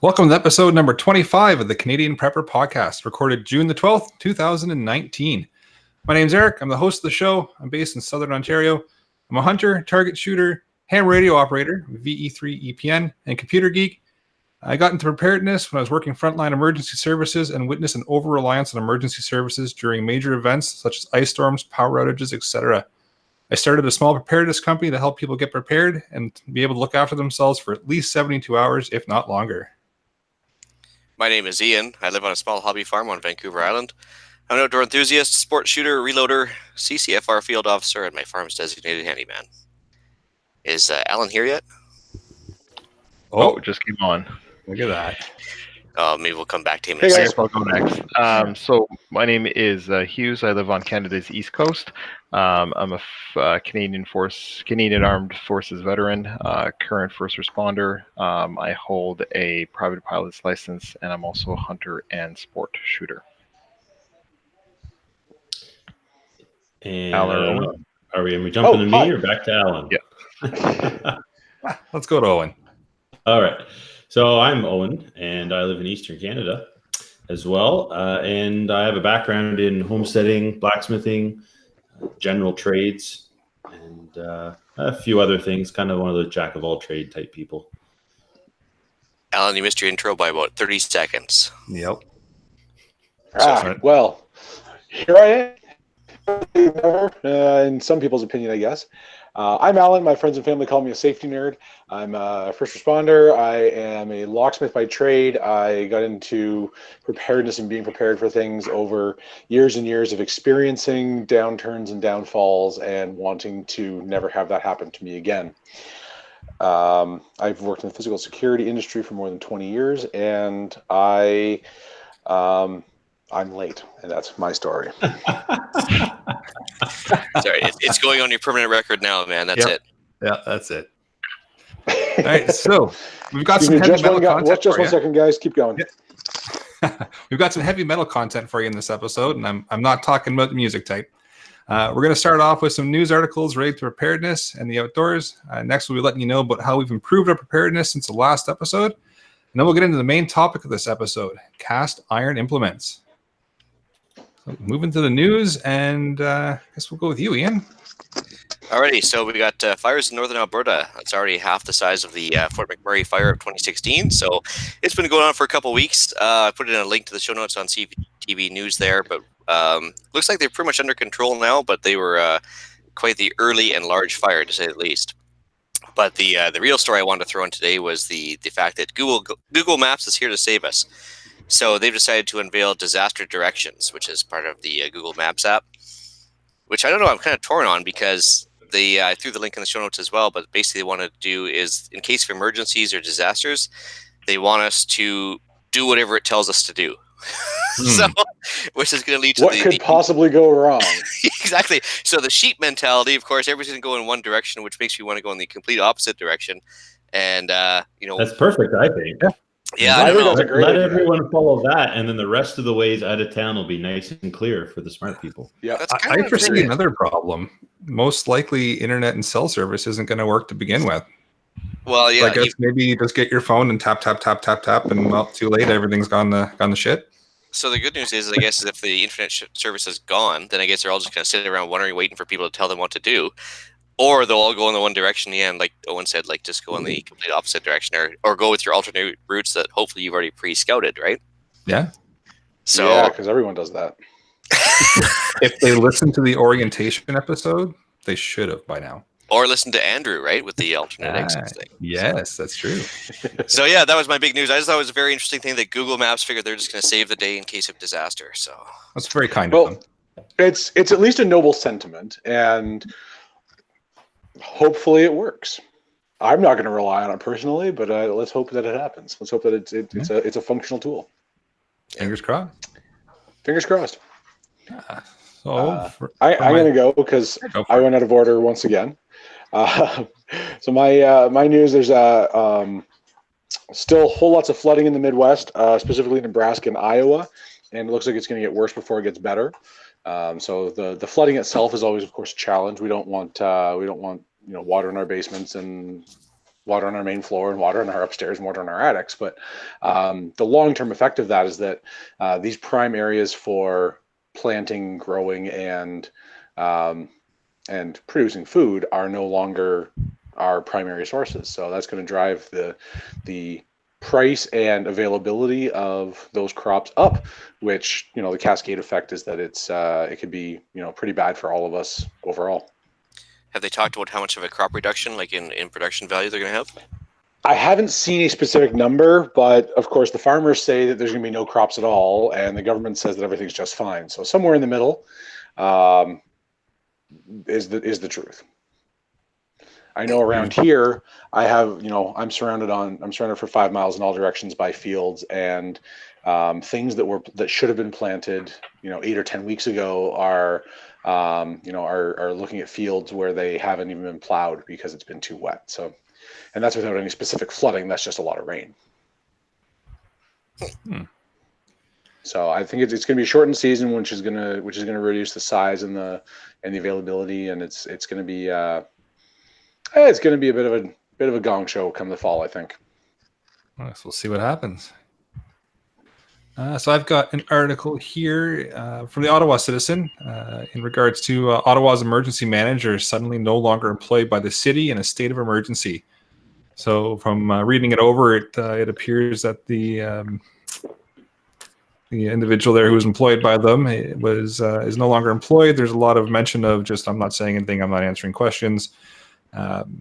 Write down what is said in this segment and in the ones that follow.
Welcome to episode number 25 of the Canadian Prepper podcast, recorded June the 12th, 2019. My name's Eric. I'm the host of the show. I'm based in Southern Ontario. I'm a hunter, target shooter, ham radio operator, VE3 EPN, and computer geek. I got into preparedness when I was working frontline emergency services and witnessed an over-reliance on emergency services during major events such as ice storms, power outages, etc. I started a small preparedness company to help people get prepared and be able to look after themselves for at least 72 hours, if not longer. My name is Ian. I live on a small hobby farm on Vancouver Island. I'm an outdoor enthusiast, sport shooter, reloader, CCFR field officer, and my farm's designated handyman. Is Alan here yet? Oh, just came on. Look at that. Maybe we'll come back to him. Hey guys, I'll go next. So my name is Hugues. I live on Canada's East Coast. I'm a Canadian Armed Forces veteran, current first responder. I hold a private pilot's license, and I'm also a hunter and sport shooter. And Alan, are we jumping to me or back to Alan? Yeah. Let's go to Owen. All right. So I'm Owen, and I live in Eastern Canada as well. And I have a background in homesteading, blacksmithing, general trades, and a few other things. Kind of one of the jack of all trade type people. Alan, you missed your intro by about 30 seconds. Yep. Well, here I am. In some people's opinion, I guess. I'm Alan. My friends and family call me a safety nerd. I'm a first responder. I am a locksmith by trade. I got into preparedness and being prepared for things over years and years of experiencing downturns and downfalls and wanting to never have that happen to me again. I've worked in the physical security industry for more than 20 years, and I'm late, and that's my story. Sorry, it's going on your permanent record now, man. That's it. Yeah, that's it. All right, so we've got some heavy metal content. Just one second, guys. Keep going. Yeah. We've got some heavy metal content for you in this episode, and I'm not talking about the music type. We're going to start off with some news articles related to preparedness and the outdoors. Next, we'll be letting you know about how we've improved our preparedness since the last episode. And then we'll get into the main topic of this episode, cast iron implements. So moving to the news, and I guess we'll go with you, Ian. Alrighty, so we got fires in northern Alberta. It's already half the size of the Fort McMurray fire of 2016, so it's been going on for a couple weeks. I put in a link to the show notes on CTV News there, but looks like they're pretty much under control now, but they were quite the early and large fire, to say the least. But the real story I wanted to throw in today was the fact that Google Maps is here to save us. So they've decided to unveil disaster directions, which is part of the Google Maps app, which I don't know, I'm kind of torn on because I threw the link in the show notes as well, but basically they want to do is, in case of emergencies or disasters, they want us to do whatever it tells us to do. So, which is going to lead to what could possibly go wrong? Exactly. So the sheep mentality, of course, everybody's going to go in one direction, which makes you want to go in the complete opposite direction. And, that's perfect, I think. Yeah, I don't know. Let everyone follow that, and then the rest of the ways out of town will be nice and clear for the smart people. Yeah, I foresee another problem. Most likely, internet and cell service isn't going to work to begin with. Well, yeah. So I guess maybe you just get your phone and tap, and well, too late. Everything's gone to shit. So the good news is, I guess, if the internet service is gone, then I guess they're all just going to sit around wondering, waiting for people to tell them what to do. Or they'll all go in the one direction, and like Owen said, like just go in the complete opposite direction, or go with your alternate routes that hopefully you've already pre-scouted, right? Yeah. So yeah, because everyone does that. If they listen to the orientation episode, they should have by now. Or listen to Andrew, right, with the alternate exits thing. Yes, that's true. So yeah, that was my big news. I just thought it was a very interesting thing that Google Maps figured they're just going to save the day in case of disaster. So that's very kind of them. It's at least a noble sentiment, and hopefully it works. I'm not going to rely on it personally, but let's hope that it happens. Let's hope that it's a functional tool. Fingers crossed. Fingers crossed. I'm going to go because I went out of order once again. So my news, there's still whole lots of flooding in the Midwest, specifically Nebraska and Iowa, and it looks like it's going to get worse before it gets better. So the flooding itself is always, of course, a challenge. We don't want water in our basements and water on our main floor and water on our upstairs and water on our attics. But the long-term effect of that is that these prime areas for planting, growing, and producing food are no longer our primary sources. So that's going to drive the price and availability of those crops up, which, the cascade effect is that it could be, pretty bad for all of us overall. Have they talked about how much of a crop reduction, like in production value, they're going to have? I haven't seen a specific number, but of course the farmers say that there's going to be no crops at all, and the government says that everything's just fine. So somewhere in the middle is the truth. I know around here, I have, I'm surrounded for 5 miles in all directions by fields, and things that should have been planted, 8 or 10 weeks ago are looking at fields where they haven't even been plowed because it's been too wet. So, and that's without any specific flooding. That's just a lot of rain. So I think it's going to be a shortened season, which is going to reduce the size and the availability, and it's going to be it's going to be a bit of a gong show come the fall, I think. Well, so we'll see what happens. So I've got an article here from the Ottawa Citizen in regards to Ottawa's emergency manager suddenly no longer employed by the city in a state of emergency. So from reading it over, it appears that the individual there who was employed by them is no longer employed. There's a lot of mention of just, I'm not saying anything, I'm not answering questions.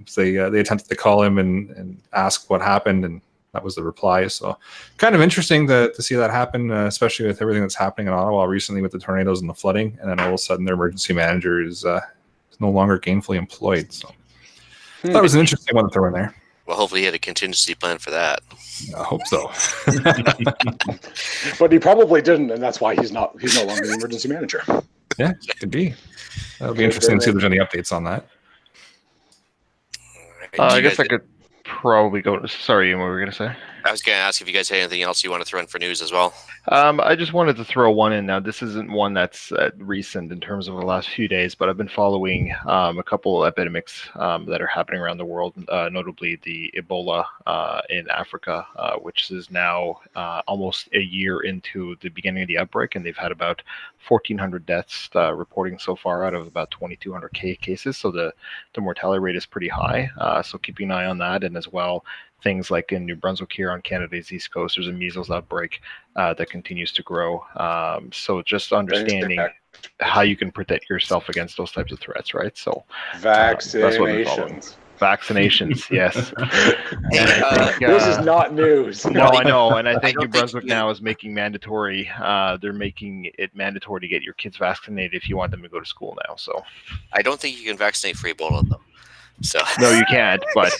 So they attempted to call him and ask what happened, and that was the reply. So kind of interesting to see that happen, especially with everything that's happening in Ottawa recently with the tornadoes and the flooding, and then all of a sudden their emergency manager is no longer gainfully employed. So that was an interesting one to throw in there. Well, hopefully he had a contingency plan for that. I hope so. But he probably didn't, and that's why he's no longer the emergency manager. Yeah, could be. That'll be interesting to see if there's any updates on that. I guess I could probably go. Sorry, what were we going to say? I was going to ask if you guys had anything else you want to throw in for news as well. I just wanted to throw one in now. This isn't one that's recent in terms of the last few days, but I've been following a couple of epidemics that are happening around the world, notably the Ebola in Africa, which is now almost a year into the beginning of the outbreak, and they've had about 1,400 deaths reporting so far out of about 2,200 cases. So the mortality rate is pretty high. So keeping an eye on that, and as well, things like in New Brunswick here on Canada's East Coast, there's a measles outbreak that continues to grow. So just understanding how you can protect yourself against those types of threats, right? So vaccinations. Vaccinations, yes. This is not news. No, I know, and I think New Brunswick now is making mandatory. They're making it mandatory to get your kids vaccinated if you want them to go to school now. So I don't think you can vaccinate for Ebola though. So no, you can't. But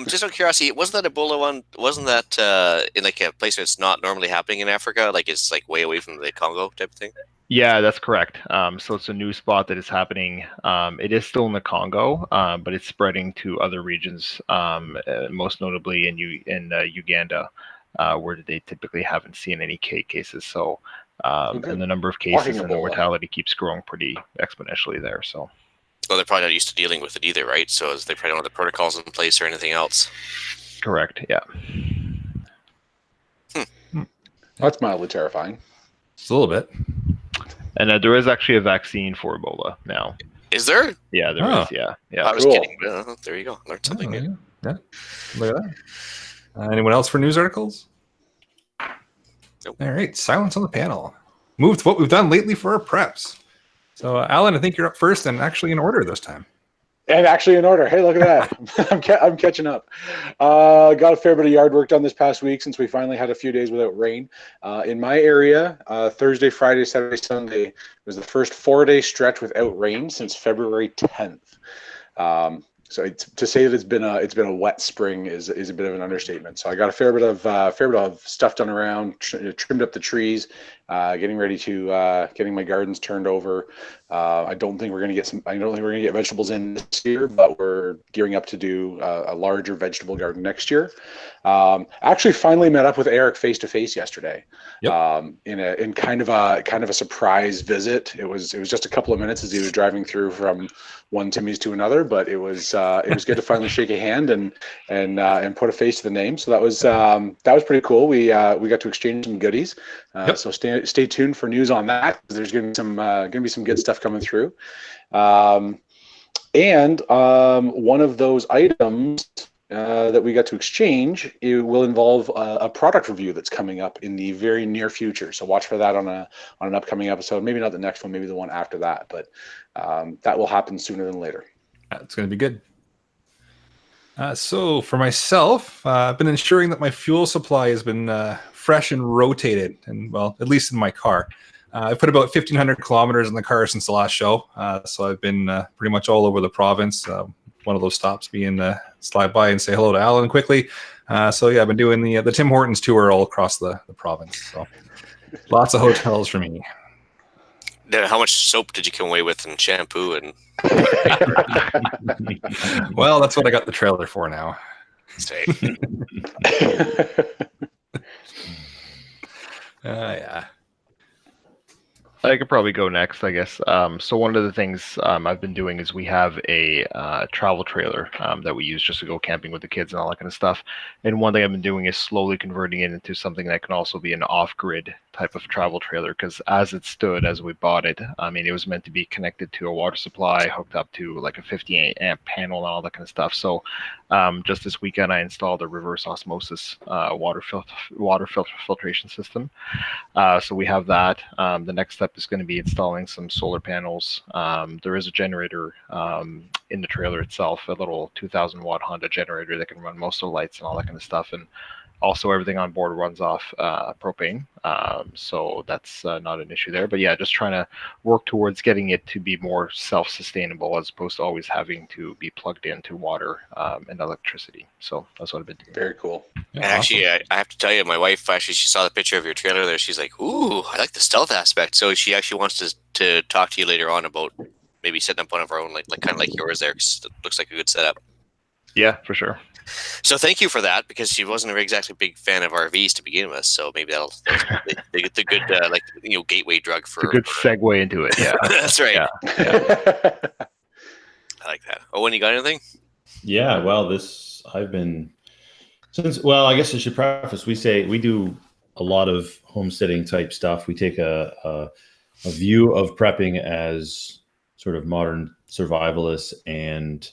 just out of curiosity, wasn't that Ebola one? Wasn't that in like a place that's not normally happening in Africa? Like it's like way away from the Congo type of thing. Yeah, that's correct. So it's a new spot that is happening. It is still in the Congo, but it's spreading to other regions, most notably in Uganda, where they typically haven't seen any cases. So and the number of cases and the mortality keeps growing pretty exponentially there. So. Well, they're probably not used to dealing with it either, right? So they probably don't have the protocols in place or anything else. Correct, yeah. That's mildly terrifying. Just a little bit. And there is actually a vaccine for Ebola now. Is there? Yeah, there is, yeah. I was kidding. There you go. Learned something new. Yeah, look at that. Anyone else for news articles? Nope. All right, silence on the panel. Move to what we've done lately for our preps. So, Alan, I think you're up first, and actually in order this time. And actually in order. Hey, look at that. I'm catching up. Got a fair bit of yard work done this past week since we finally had a few days without rain. In my area, Thursday, Friday, Saturday, Sunday was the first 4-day stretch without rain since February 10th. So to say that it's been a wet spring is a bit of an understatement. So I got a fair bit of stuff done around, trimmed up the trees, getting ready to getting my gardens turned over. I don't think we're going to get vegetables in this year, but we're gearing up to do a larger vegetable garden next year. Actually, finally met up with Eric face to face yesterday. Yep. In kind of a surprise visit. It was just a couple of minutes as he was driving through from one Timmy's to another, but it was good to finally shake a hand and put a face to the name. So that was pretty cool. We got to exchange some goodies. Yep. So stay tuned for news on that. There's going to be some good stuff coming through. One of those items that we got to exchange, it will involve a product review that's coming up in the very near future. So watch for that on an upcoming episode. Maybe not the next one, maybe the one after that, but that will happen sooner than later. It's going to be good. So for myself, I've been ensuring that my fuel supply has been fresh and rotated, and well, at least in my car. I put about 1,500 kilometers in the car since the last show, so I've been pretty much all over the province. One of those stops being slide by and say hello to Alan quickly. So yeah, I've been doing the Tim Hortons tour all across the province. So lots of hotels for me. How much soap did you come away with, and shampoo and? Well, that's what I got the trailer for now. Say. Yeah. I could probably go next, I guess. So one of the things I've been doing is we have a travel trailer that we use just to go camping with the kids and all that kind of stuff. And one thing I've been doing is slowly converting it into something that can also be an off-grid type of travel trailer, because as it stood, as we bought it, I mean, it was meant to be connected to a water supply, hooked up to like a 58 amp panel and all that kind of stuff. So just this weekend, I installed a reverse osmosis water filtration system. So we have that. The next step is going to be installing some solar panels. There is a generator in the trailer itself, a little 2,000 watt Honda generator that can run most of the lights and all that kind of stuff. And also everything on board runs off propane. So that's not an issue there. But yeah, just trying to work towards getting it to be more self-sustainable as opposed to always having to be plugged into water and electricity. So that's what I've been doing. Very cool. Yeah, actually, I have to tell you, my wife she saw the picture of your trailer there. She's like, "Ooh, I like the stealth aspect." So she actually wants to talk to you later on about maybe setting up one of our own, like kind of like yours there. 'Cause it looks like a good setup. Yeah, for sure. So thank you for that, because she wasn't exactly a big fan of RVs to begin with. So maybe that's the good gateway drug for a good segue into it. Yeah, that's right. Yeah. I like that. Owen, you got anything? Yeah, well, I guess I should preface. We do a lot of homesteading type stuff. We take a view of prepping as sort of modern survivalists and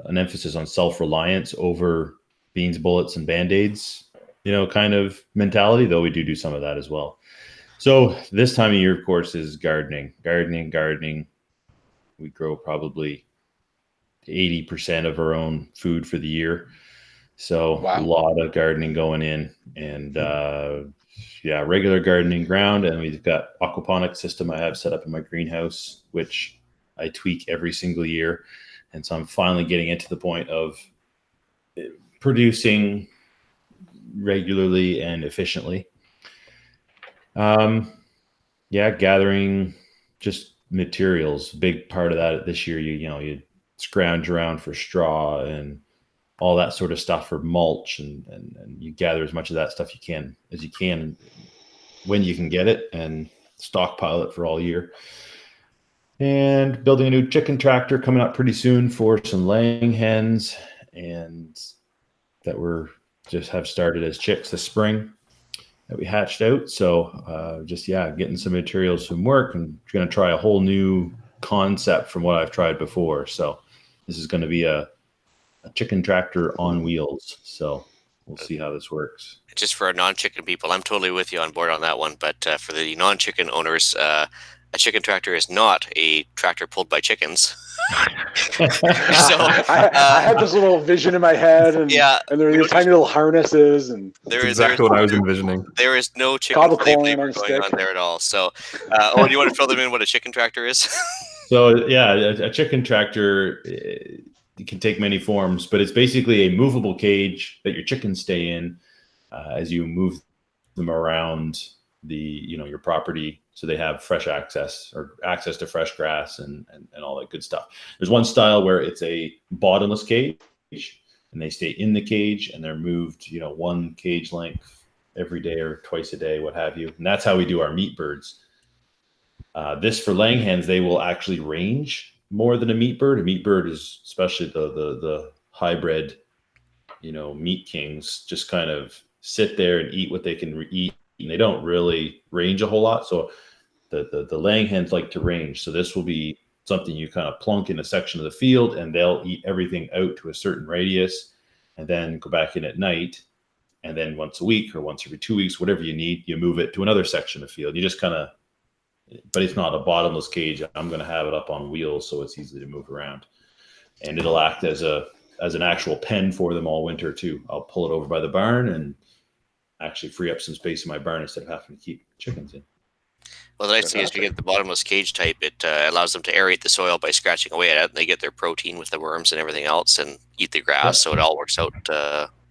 an emphasis on self-reliance over beans, bullets, and band-aids, kind of mentality, though we do some of that as well. So this time of year, of course, is gardening. We grow probably 80% of our own food for the year. So wow. A lot of gardening going in, and regular gardening ground. And we've got aquaponics system I have set up in my greenhouse, which I tweak every single year. And so I'm finally getting into the point of producing regularly and efficiently. Gathering just materials. Big part of that this year, you scrounge around for straw and all that sort of stuff for mulch, and you gather as much of that stuff as you can when you can get it, and stockpile it for all year. And building a new chicken tractor coming up pretty soon for some laying hens, and that have started as chicks this spring that we hatched out. So getting some materials from work, and going to try a whole new concept from what I've tried before. So this is going to be a chicken tractor on wheels. So we'll see how this works. Just for our non-chicken people, I'm totally with you on board on that one. But for the non-chicken owners, a chicken tractor is not a tractor pulled by chickens. So I had this little vision in my head, and there were these tiny little harnesses, and that's exactly what I was envisioning. There is no chicken labor going on there at all. So, do you want to fill them in what a chicken tractor is? So, a chicken tractor it can take many forms, but it's basically a movable cage that your chickens stay in as you move them around your property, so they have fresh access or access to fresh grass and all that good stuff. There's one style where it's a bottomless cage, and they stay in the cage and they're moved, one cage length every day or twice a day, what have you. And that's how we do our meat birds. This for laying hens, they will actually range more than a meat bird. A meat bird is, especially the hybrid, meat kings, just kind of sit there and eat what they can eat, and they don't really range a whole lot. So the laying hens like to range. So this will be something you kind of plunk in a section of the field, and they'll eat everything out to a certain radius, and then go back in at night. And then once a week or once every 2 weeks, whatever you need, you move it to another section of the field. You just kind of, but it's not a bottomless cage. I'm going to have it up on wheels so it's easy to move around, and it'll act as an actual pen for them all winter too. I'll pull it over by the barn and actually free up some space in my barn instead of having to keep chickens in. Well, the nice thing is if you get the bottomless cage type, it allows them to aerate the soil by scratching away at it, and they get their protein with the worms and everything else and eat the grass. So it all works out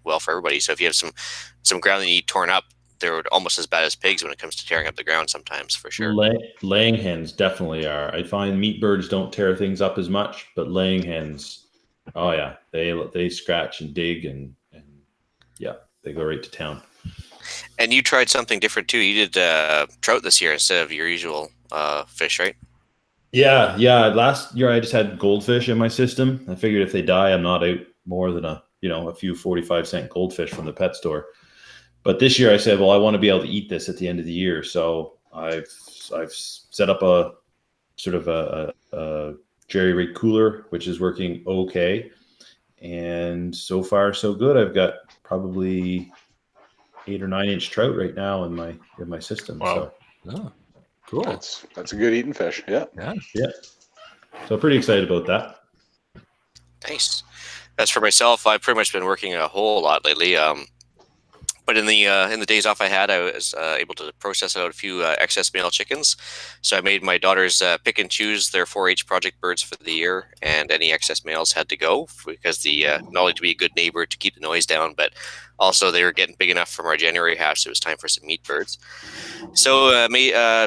well for everybody. So if you have some ground that you need torn up, they're almost as bad as pigs when it comes to tearing up the ground sometimes, for sure. Laying hens definitely are. I find meat birds don't tear things up as much, but laying hens, oh yeah, they scratch and dig and yeah, they go right to town. And you tried something different too. You did trout this year instead of your usual fish, right? Yeah. Last year I just had goldfish in my system. I figured if they die, I'm not out more than a few 45-cent goldfish from the pet store. But this year I said, well, I want to be able to eat this at the end of the year. So I've set up a sort of a jerry rig cooler, which is working okay. And so far so good. I've got probably 8 or 9 inch trout right now in my system. Wow. So Oh, cool. That's a good eating fish. Yeah. So pretty excited about that. Nice. As for myself, I've pretty much been working a whole lot lately. But in the days off I had, I was able to process out a few excess male chickens. So I made my daughters pick and choose their 4-H project birds for the year, and any excess males had to go because not only to be a good neighbor to keep the noise down, but also they were getting big enough from our January hatch, so it was time for some meat birds. So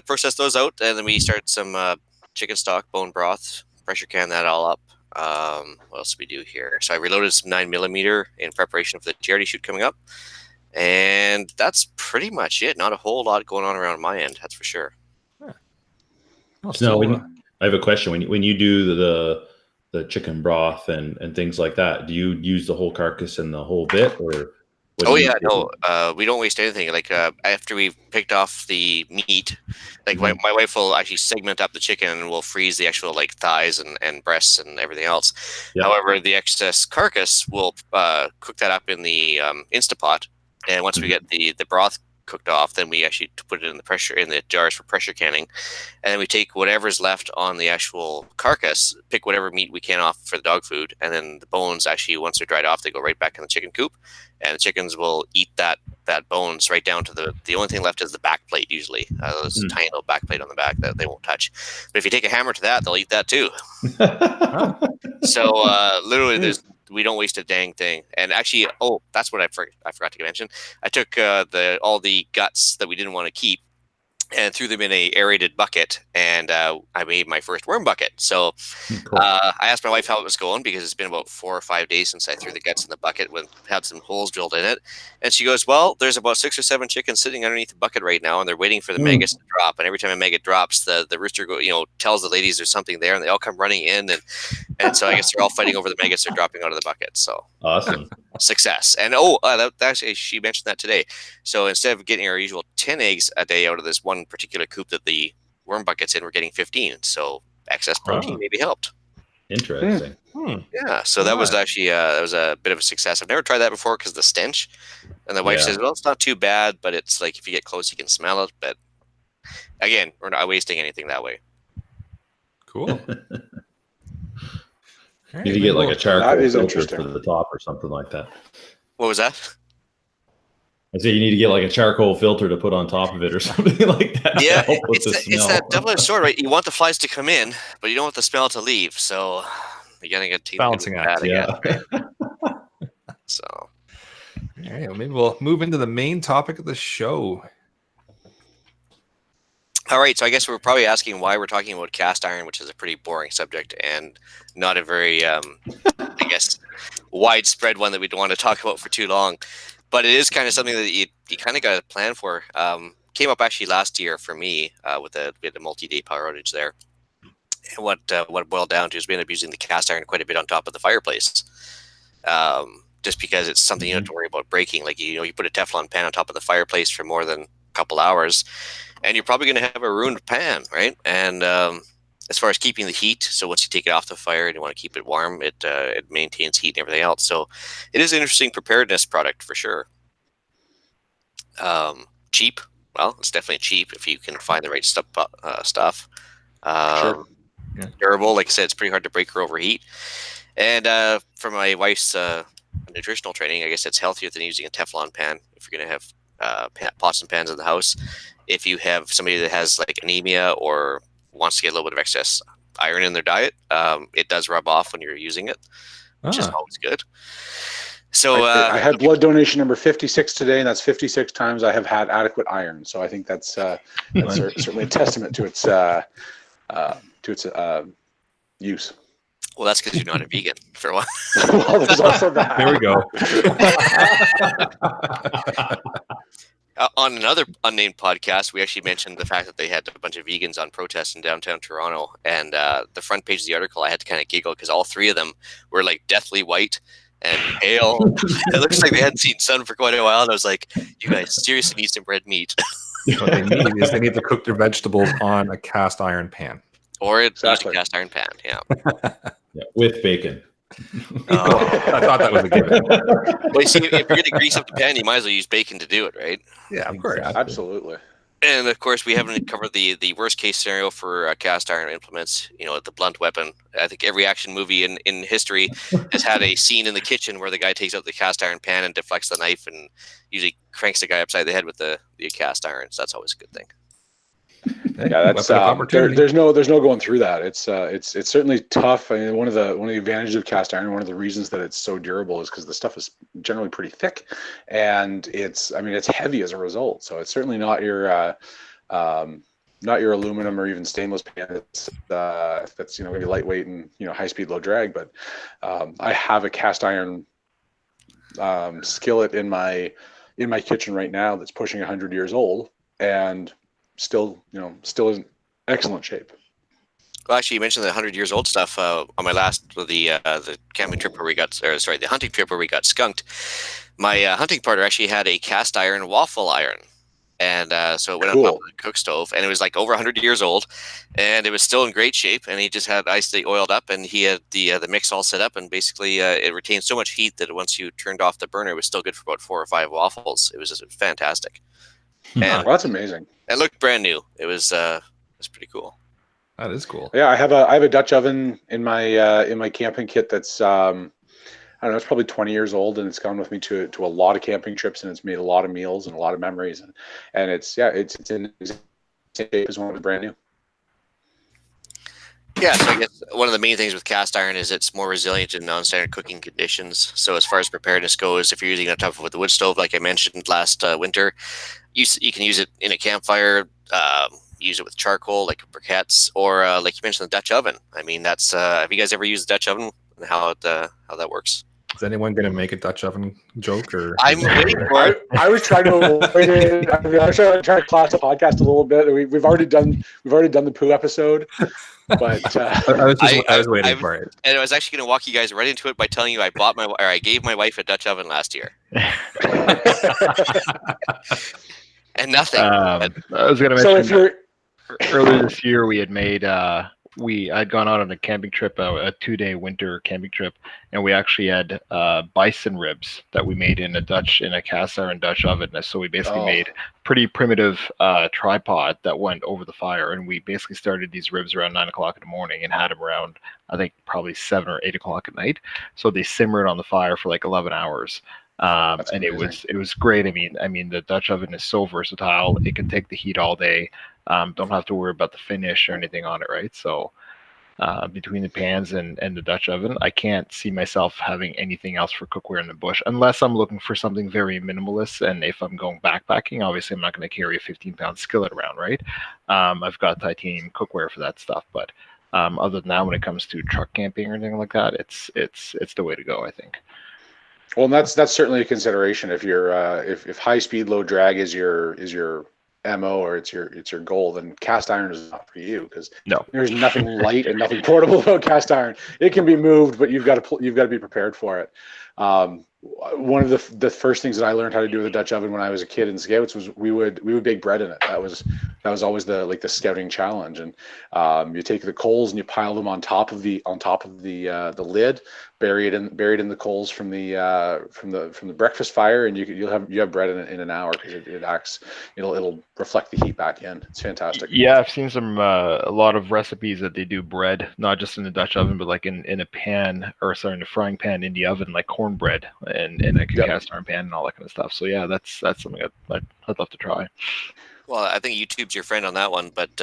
processed those out, and then we started some chicken stock, bone broth, pressure can that all up. What else do we do here? So I reloaded some 9mm in preparation for the charity shoot coming up. And that's pretty much it. Not a whole lot going on around my end, that's for sure. I have a question. When you do the chicken broth and things like that, do you use the whole carcass and the whole bit, or? We don't waste anything. Like after we've picked off the meat, like my wife will actually segment up the chicken and will freeze the actual like thighs and breasts and everything else. Yep. However, the excess carcass will cook that up in the Instapot. And once we get the broth cooked off, then we actually put it in the jars for pressure canning, and then we take whatever's left on the actual carcass, pick whatever meat we can off for the dog food, and then the bones actually, once they're dried off, they go right back in the chicken coop, and the chickens will eat that bones right down to the only thing left is the back plate usually. There's a tiny little back plate on the back that they won't touch, but if you take a hammer to that, they'll eat that too. So literally we don't waste a dang thing. And actually, that's what I forgot to mention. I took all the guts that we didn't want to keep and threw them in a aerated bucket, and I made my first worm bucket. So cool. I asked my wife how it was going because it's been about 4 or 5 days since I threw the guts in the bucket had some holes drilled in it. And she goes, well, there's about 6 or 7 chickens sitting underneath the bucket right now, and they're waiting for the maggots to drop. And every time a maggot drops, the rooster tells the ladies there's something there, and they all come running in. And so I guess they're all fighting over the maggots that are dropping out of the bucket. So awesome. Success. And actually, she mentioned that today. So instead of getting our usual 10 eggs a day out of this one particular coop that the worm bucket's in, we're getting 15. So excess protein maybe helped. Interesting. Yeah. So that was actually that was a bit of a success. I've never tried that before because the stench. And the wife says, well, it's not too bad, but it's like if you get close, you can smell it. But again, we're not wasting anything that way. Cool. You need to get like a charcoal filter for the top or something like that. What was that? I say you need to get like a charcoal filter to put on top of it or something like that. Yeah, it's that double-edged sword, right? You want the flies to come in, but you don't want the smell to leave. So you gotta get balancing act. Again, right? So, all right, well, maybe we'll move into the main topic of the show. All right, so I guess we're probably asking why we're talking about cast iron, which is a pretty boring subject and not a very, I guess, widespread one that we don't want to talk about for too long. But it is kind of something that you kind of got to plan for. Came up actually last year for me we had a multi-day power outage there. And what it boiled down to is we ended up using the cast iron quite a bit on top of the fireplace. Just because it's something you don't have to worry about breaking. Like, you put a Teflon pan on top of the fireplace for more than a couple hours, and you're probably going to have a ruined pan, right? And as far as keeping the heat, so once you take it off the fire and you want to keep it warm, it maintains heat and everything else. So it is an interesting preparedness product for sure. Cheap. Well, it's definitely cheap if you can find the right stuff. Sure. Yeah. Durable. Like I said, it's pretty hard to break or overheat. And for my wife's nutritional training, I guess it's healthier than using a Teflon pan if you're going to have pots and pans in the house. If you have somebody that has like anemia or wants to get a little bit of excess iron in their diet, it does rub off when you're using it, which is always good. So I had blood donation number 56 today, and that's 56 times I have had adequate iron. So I think that's certainly a testament to its use. Well, that's because you're not a vegan, for one. Well, there's also that. There we go. On another unnamed podcast, we actually mentioned the fact that they had a bunch of vegans on protest in downtown Toronto, and the front page of the article, I had to kind of giggle because all three of them were like deathly white and pale. It looks like they hadn't seen sun for quite a while, and I was like, you guys seriously need some red meat. What they need to cook their vegetables on a cast iron pan. Or Exactly. use a cast iron pan, yeah. Yeah, with bacon. I thought that was a given. Well, you see, if you're going to grease up the pan, you might as well use bacon to do it, right? Yeah, of course. Absolutely. And of course, we haven't covered the worst case scenario for cast iron implements. The blunt weapon. I think every action movie in history has had a scene in the kitchen where the guy takes out the cast iron pan and deflects the knife, and usually cranks the guy upside the head with the cast iron. So that's always a good thing. Hey, Yeah, that's weapon of opportunity. there's no going through that. It's certainly tough. I mean, one of the advantages of cast iron, one of the reasons that it's so durable is because the stuff is generally pretty thick, and it's heavy as a result. So it's certainly not your aluminum or even stainless pan. It's that's maybe lightweight and high speed, low drag. But I have a cast iron skillet in my kitchen right now that's pushing 100 years old, and still in excellent shape. Well, actually, you mentioned the 100 years old stuff on my last the camping trip where the hunting trip where we got skunked. My hunting partner actually had a cast iron waffle iron, and so it went on top of the cook stove, and it was like over 100 years old, and it was still in great shape. And he just had iced oiled up, and he had the mix all set up, and basically it retained so much heat that once you turned off the burner, it was still good for about 4 or 5 waffles. It was just fantastic. And Well, that's amazing. it looked brand new. It was pretty cool. That is cool. Yeah, I have a Dutch oven in my camping kit that's I don't know, it's probably 20 years old, and it's gone with me to a lot of camping trips, and it's made a lot of meals and a lot of memories, and it's in the same shape as when it was brand new. Yeah, so I guess one of the main things with cast iron is it's more resilient in non-standard cooking conditions. So as far as preparedness goes, if you're using it on top of the wood stove, like I mentioned last winter, you can use it in a campfire, use it with charcoal, like briquettes, or like you mentioned, the Dutch oven. I mean, that's have you guys ever used the Dutch oven and how that works? Is anyone going to make a Dutch oven joke? Or I'm waiting for it. I was trying to avoid it. I was trying to class the podcast a little bit. We've already done the poo episode, but I was waiting for it. And I was actually going to walk you guys right into it by telling you I gave my wife a Dutch oven last year. And nothing. I was going to so mention if you're earlier this year we had made I'd gone out on a camping trip, a 2-day winter camping trip, and we actually had bison ribs that we made in a cast iron Dutch oven. So we basically made pretty primitive tripod that went over the fire, and we basically started these ribs around 9 o'clock in the morning and had them around, I think, probably 7 or 8 o'clock at night. So they simmered on the fire for like 11 hours. And it was great. I mean the Dutch oven is so versatile. It can take the heat all day. Don't have to worry about the finish or anything on it, right? So between the pans and the Dutch oven. I can't see myself having anything else for cookware in the bush unless I'm looking for something very minimalist. And if I'm going backpacking, obviously I'm not going to carry a 15-pound skillet around, right? I've got titanium cookware for that stuff, but other than that, when it comes to truck camping or anything like that, it's the way to go, I think. Well, and that's certainly a consideration if you're if high speed, low drag is your MO, or it's your goal, then cast iron is not for you, because No. there's nothing light and nothing portable about cast iron. It can be moved, but you've got to be prepared for it. One of the first things that I learned how to do with a Dutch oven when I was a kid in Scouts was we would bake bread in it. That was always the scouting challenge. And you take the coals and you pile them on top of the lid, bury it in the coals from the breakfast fire, and you have bread in an hour, because it'll reflect the heat back in. It's fantastic. Yeah, I've seen some a lot of recipes that they do bread, not just in the Dutch oven, but like in a pan, or sorry, in a frying pan in the oven, like cornbread and like a cast iron pan and all that kind of stuff. So yeah, that's something I'd love to try. Well, I think YouTube's your friend on that one, but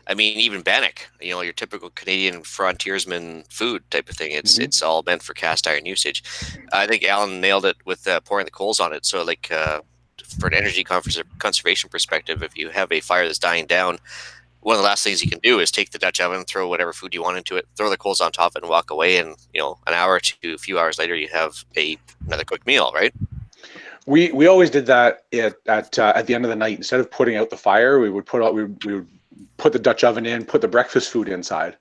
I mean, even bannock, your typical Canadian frontiersman food type of thing. It's all meant for cast iron usage. I think Alan nailed it with pouring the coals on it. So, like, for an energy conservation perspective, if you have a fire that's dying down, one of the last things you can do is take the Dutch oven, throw whatever food you want into it, throw the coals on top, and walk away. And an hour to a few hours later, you have another cooked meal, right? We always did that at the end of the night. Instead of putting out the fire, we would put the Dutch oven in, put the breakfast food inside,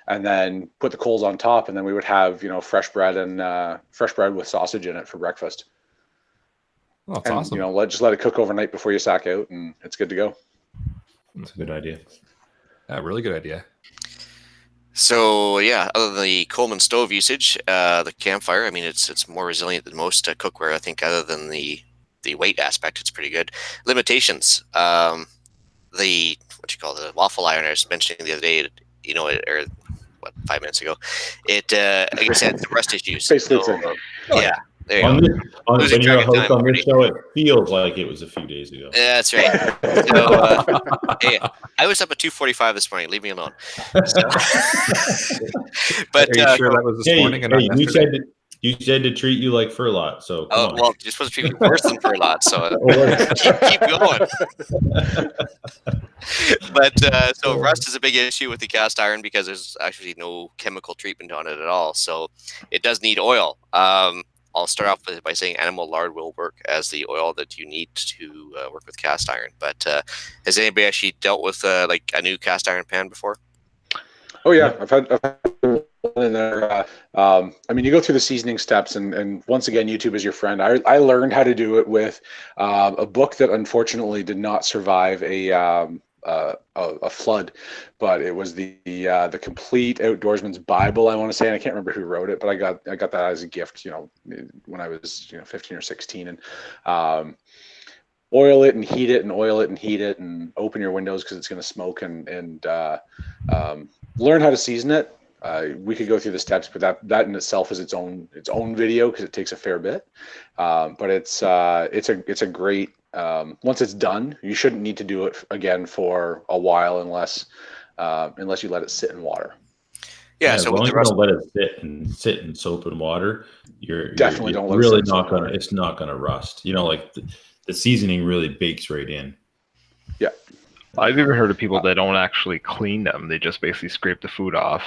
and then put the coals on top, and then we would have fresh bread with sausage in it for breakfast. Oh, that's awesome. Just let it cook overnight before you sack out, and it's good to go. That's a good idea. Yeah, really good idea. So yeah, other than the Coleman stove usage, the campfire, I mean, it's more resilient than most cookware. I think, other than the weight aspect, it's pretty good. Limitations, the waffle iron I was mentioning the other day, or 5 minutes ago, I guess it had some rust issues. Basically, yeah. There you go. When you're a host on this show, it feels like it was a few days ago. Yeah, that's right. So, hey, I was up at 2:45 this morning. Leave me alone. So, but are you sure that was this morning? And you said to treat you like Furlot. So well, you're supposed to treat me worse than Furlot. So keep going. But so rust is a big issue with the cast iron, because there's actually no chemical treatment on it at all. So it does need oil. I'll start off by saying animal lard will work as the oil that you need to work with cast iron. But has anybody actually dealt with like a new cast iron pan before? Oh yeah, I've had one in there. I mean, you go through the seasoning steps, and once again, YouTube is your friend. I learned how to do it with a book that unfortunately did not survive a flood, but it was the Complete Outdoorsman's Bible, I want to say, and I can't remember who wrote it, but I got that as a gift, when I was 15 or 16, and oil it and heat it, and oil it and heat it, and open your windows because it's going to smoke, and learn how to season it. We could go through the steps, but that in itself is its own video, because it takes a fair bit. But it's a great. Once it's done, you shouldn't need to do it again for a while unless you let it sit in water. Yeah, so as long as you don't let it sit in soap and water, you're definitely don't let it really sit not gonna. It's not gonna rust. Like the seasoning really bakes right in. Yeah, I've even heard of people that don't actually clean them. They just basically scrape the food off,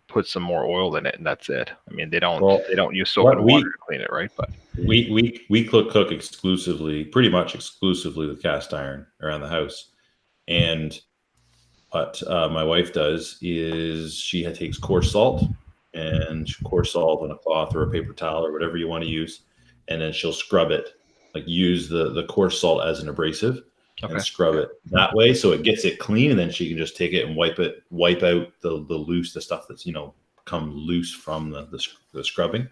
put some more oil in it, and that's it. I mean, they don't use soap and water to clean it, right? But we cook exclusively, pretty much exclusively, with cast iron around the house. And what my wife does is she takes coarse salt on a cloth or a paper towel or whatever you want to use, and then she'll scrub it, like use the coarse salt as an abrasive. Okay. And scrub it that way, so it gets it clean, and then she can just take it and wipe out the stuff that's come loose from the scrubbing.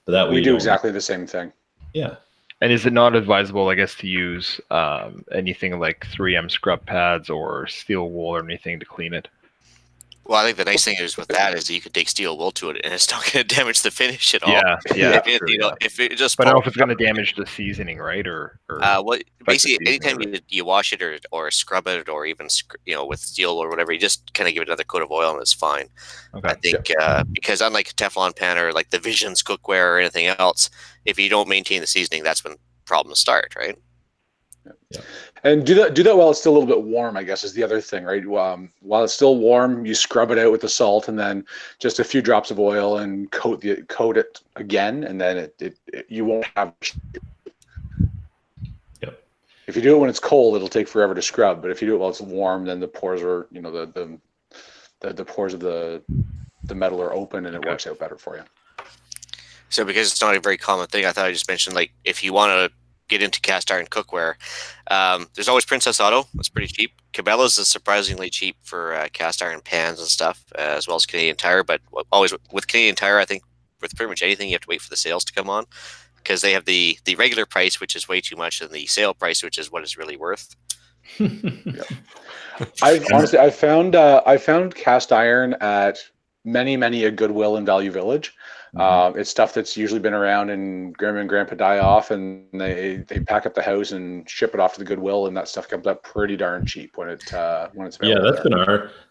But that way we do exactly the same thing. Yeah. And is it not advisable, I guess, to use anything like 3M scrub pads or steel wool or anything to clean it? Well, I think the nice thing is with that is that you could take steel wool to it, and it's not going to damage the finish at all. Yeah, yeah. If it, if it just. But I don't know if it's going to damage the seasoning, right? Or well, basically, anytime you wash it or scrub it or even with steel or whatever, you just kind of give it another coat of oil and it's fine. Okay. I think because unlike a Teflon pan or like the Visions cookware or anything else, if you don't maintain the seasoning, that's when problems start, right? Yeah. And do that while it's still a little bit warm, I guess, is the other thing, right? While it's still warm, you scrub it out with the salt and then just a few drops of oil and coat it again, and then you won't have. Yep. If you do it when it's cold, it'll take forever to scrub. But if you do it while it's warm, then the pores are, the pores of the metal are open, and it works out better for you. So because it's not a very common thing, I thought I just mentioned, like, if you want to get into cast iron cookware, there's always Princess Auto. It's pretty cheap. Cabela's is surprisingly cheap for cast iron pans and stuff, as well as Canadian Tire. But always with Canadian Tire, I think with pretty much anything, you have to wait for the sales to come on, because they have the regular price, which is way too much, and the sale price, which is what it's really worth. I found cast iron at many a Goodwill in Value Village. It's stuff that's usually been around, and Grandma and Grandpa die off, and they pack up the house and ship it off to the Goodwill, and that stuff comes up pretty darn cheap when it's available. Yeah, that's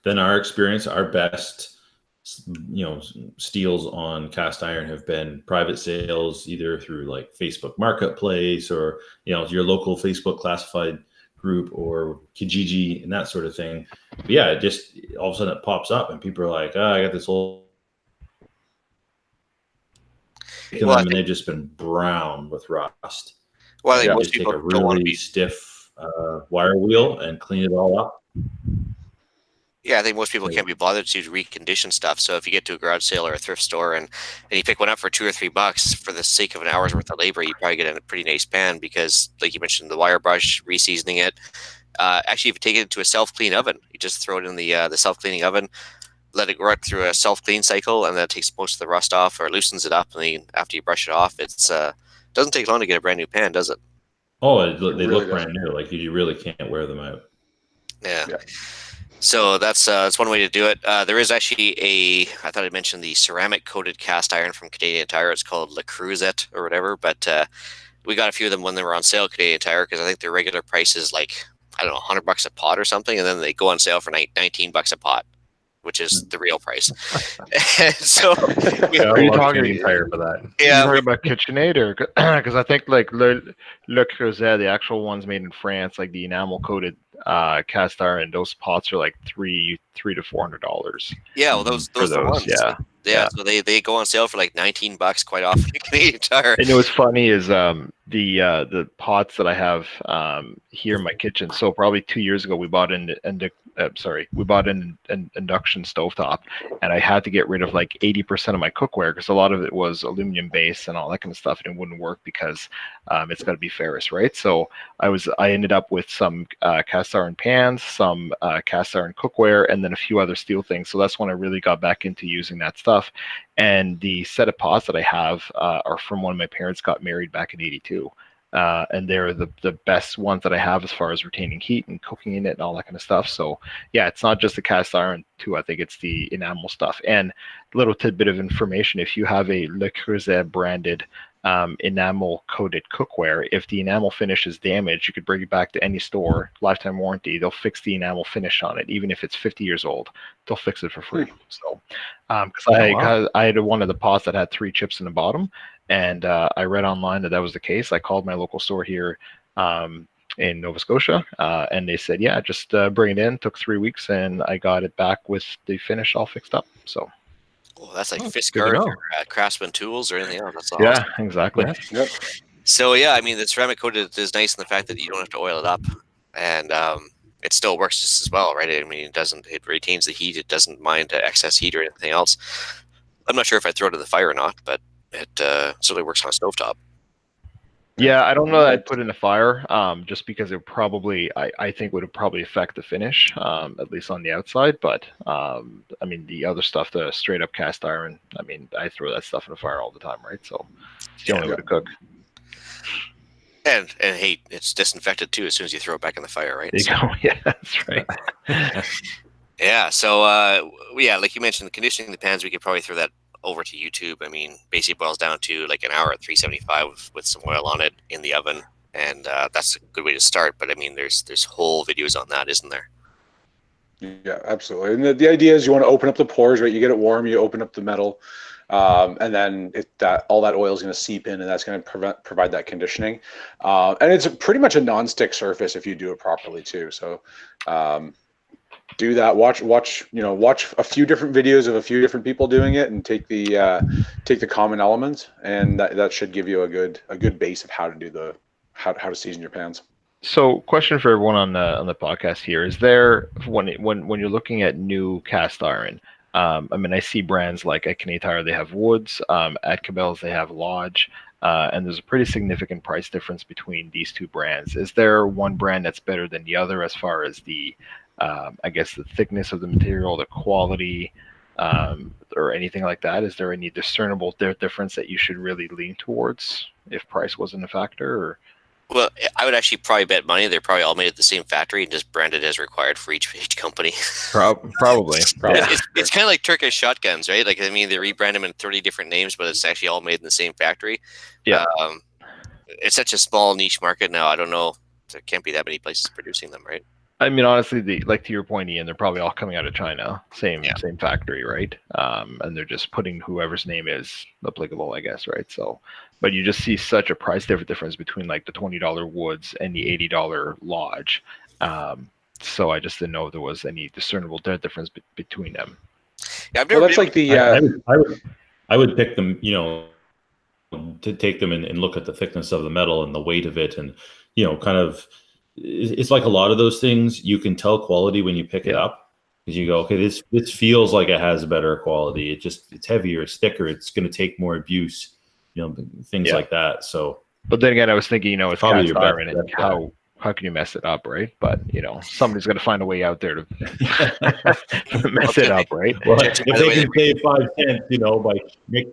been our experience. Our best, steals on cast iron have been private sales, either through like Facebook Marketplace or your local Facebook classified group or Kijiji and that sort of thing. But yeah, it just all of a sudden it pops up, and people are like, I got this old. And they've just been brown with rust. Well, I think most just people take a really stiff wire wheel and clean it all up. Yeah, I think most people can't be bothered to recondition stuff. So if you get to a garage sale or a thrift store and you pick one up for $2 or $3 for the sake of an hour's worth of labor, you probably get a pretty nice pan because, like you mentioned, the wire brush, reseasoning it. Actually, if you take it to a self-clean oven, you just throw it in the self-cleaning oven, let it work through a self-clean cycle, and that takes most of the rust off or loosens it up. And then after you brush it off, it's doesn't take long to get a brand new pan, does it? Oh, they look brand new. Like you really can't wear them out. Yeah. So that's one way to do it. There is actually I thought I mentioned the ceramic coated cast iron from Canadian Tire. It's called Le Creuset or whatever, but we got a few of them when they were on sale at Canadian Tire, because I think their regular price is like, I don't know, $100 a pot or something, and then they go on sale for $19 a pot, which is the real price. So, are you talking Tire for that? Yeah, you're talking about KitchenAid, or because I think like Le Creuset, the actual ones made in France, like the enamel coated cast iron, those pots are like $300 to $400. Yeah, well, those are the ones. Yeah. So they go on sale for like $19 quite often at Canadian Tire. And what's funny is the pots that I have here in my kitchen. So probably 2 years ago, we bought an induction stovetop, and I had to get rid of like 80% of my cookware because a lot of it was aluminum base and all that kind of stuff, and it wouldn't work because it's got to be ferrous, right? So I ended up with some cast iron pans, some cast iron cookware, and then a few other steel things. So that's when I really got back into using that stuff. And the set of pots that I have are from when my parents got married back in '82. And they're the best ones that I have as far as retaining heat and cooking in it and all that kind of stuff. So yeah, it's not just the cast iron too. I think it's the enamel stuff. And a little tidbit of information: if you have a Le Creuset branded enamel coated cookware, if the enamel finish is damaged, you could bring it back to any store, lifetime warranty. They'll fix the enamel finish on it, even if it's 50 years old. They'll fix it for free. So because I had one of the pots that had 3 chips in the bottom, and I read online that was the case. I called my local store here in Nova Scotia, and they said, yeah, just bring it in. Took 3 weeks, and I got it back with the finish all fixed up. So. Well, that's like Fiskars or Craftsman tools or anything else. That's awesome. Yeah, exactly. Yep. So yeah, I mean, the ceramic coated is nice in the fact that you don't have to oil it up, and it still works just as well, right? I mean, it retains the heat. It doesn't mind excess heat or anything else. I'm not sure if I throw it in the fire or not, but it certainly works on a stovetop. Yeah, I don't know that I'd put in the fire, just because it probably, I think would probably affect the finish, at least on the outside. But I mean, the other stuff, the straight up cast iron, I mean, I throw that stuff in the fire all the time, right? So it's the only way to cook. And hey, it's disinfected too as soon as you throw it back in the fire, right? There you go. Yeah, that's right. Yeah. So yeah, like you mentioned, conditioning the pans, we could probably throw that over to YouTube. I mean, basically it boils down to like an hour at 375 with some oil on it in the oven, and that's a good way to start. But I mean, there's whole videos on that, isn't there? Yeah, absolutely. And the idea is you want to open up the pores, right? You get it warm, you open up the metal, and then all that oil is going to seep in, and that's going to provide that conditioning. And it's pretty much a non-stick surface if you do it properly too. So do that. Watch a few different videos of a few different people doing it, and take the common elements, and that should give you a good base of how to do how to season your pans. So, question for everyone on the podcast here: is there when you're looking at new cast iron? I mean, I see brands like at Canadian Tire they have Woods, at Cabela's they have Lodge, and there's a pretty significant price difference between these two brands. Is there one brand that's better than the other as far as the, I guess, the thickness of the material, the quality, or anything like that? Is there any discernible difference that you should really lean towards if price wasn't a factor? Or Well, I would actually probably bet money they're probably all made at the same factory and just branded as required for each company. probably. Yeah. It's kind of like Turkish shotguns, right? Like, I mean, they rebrand them in 30 different names, but it's actually all made in the same factory. Yeah. It's such a small niche market now. I don't know. There can't be that many places producing them, right? I mean, honestly, to your point, Ian, they're probably all coming out of China, same factory, right? And they're just putting whoever's name is applicable, I guess, right? So, but you just see such a price difference between like the $20 Woods and the $80 Lodge. So I just didn't know if there was any discernible difference between them. Yeah, I've never Well, that's like the I would pick them, to take them and look at the thickness of the metal and the weight of it, and kind of. It's like a lot of those things. You can tell quality when you pick it up, because you go, okay, this feels like it has a better quality. It's heavier, it's thicker, it's going to take more abuse, things like that. So, but then again, I was thinking, it's probably cast iron, and how can you mess it up, right? But somebody's going to find a way out there to mess it up, right? Well, if they can save 5 cents, by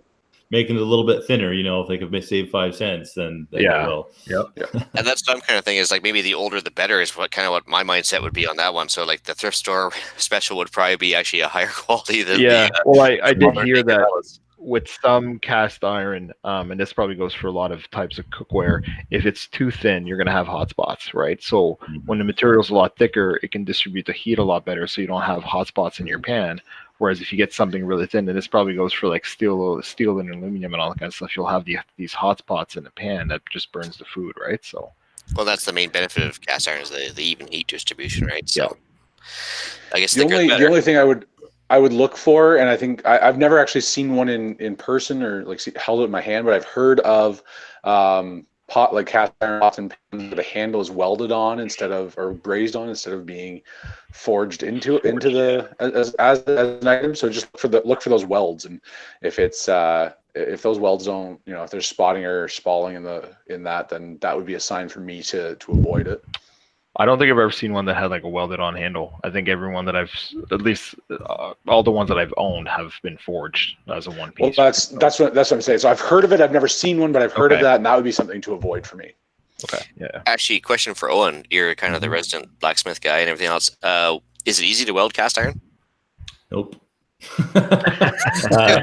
making it a little bit thinner, if they could save 5 cents, then they will. Yep. And that's some kind of thing is like maybe the older the better is what my mindset would be on that one. So like the thrift store special would probably be actually a higher quality than well, I did hear that with some cast iron, and this probably goes for a lot of types of cookware, if it's too thin, you're going to have hot spots, right? So when the material's a lot thicker, it can distribute the heat a lot better, so you don't have hot spots in your pan. Whereas if you get something really thin, and this probably goes for like steel and aluminum and all that kind of stuff, you'll have these hot spots in the pan that just burns the food, right? So, well, that's the main benefit of cast iron is the even heat distribution, right? So, I guess the only thing I would look for, and I think I've never actually seen one in person or held it in my hand, but I've heard of cast iron pots and pans where the handle is welded on or brazed on instead of being forged into the as an item. So just look for those welds, and if those welds don't, if there's spotting or spalling in that, then that would be a sign for me to avoid it. I don't think I've ever seen one that had like a welded on handle. I think everyone that at least all the ones that I've owned have been forged as a one piece. Well, that's what I'm saying. So I've heard of it. I've never seen one, but I've heard of that, and that would be something to avoid for me. Okay. Yeah. Actually, question for Owen. You're kind of the resident blacksmith guy and everything else. Is it easy to weld cast iron? Nope. I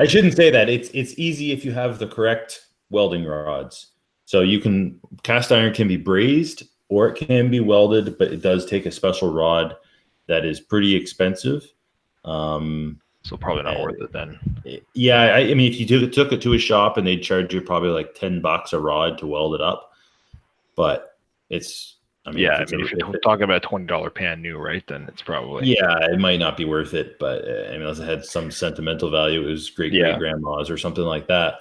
shouldn't say that. It's easy if you have the correct welding rods. So cast iron can be brazed or it can be welded, but it does take a special rod that is pretty expensive. So probably not worth it then. Yeah, I mean, if you took it to a shop and they'd charge you probably like $10 a rod to weld it up, but it's. If you're talking about a $20 pan new, right? Then it's probably it might not be worth it. But unless it had some sentimental value, it was great grandma's or something like that.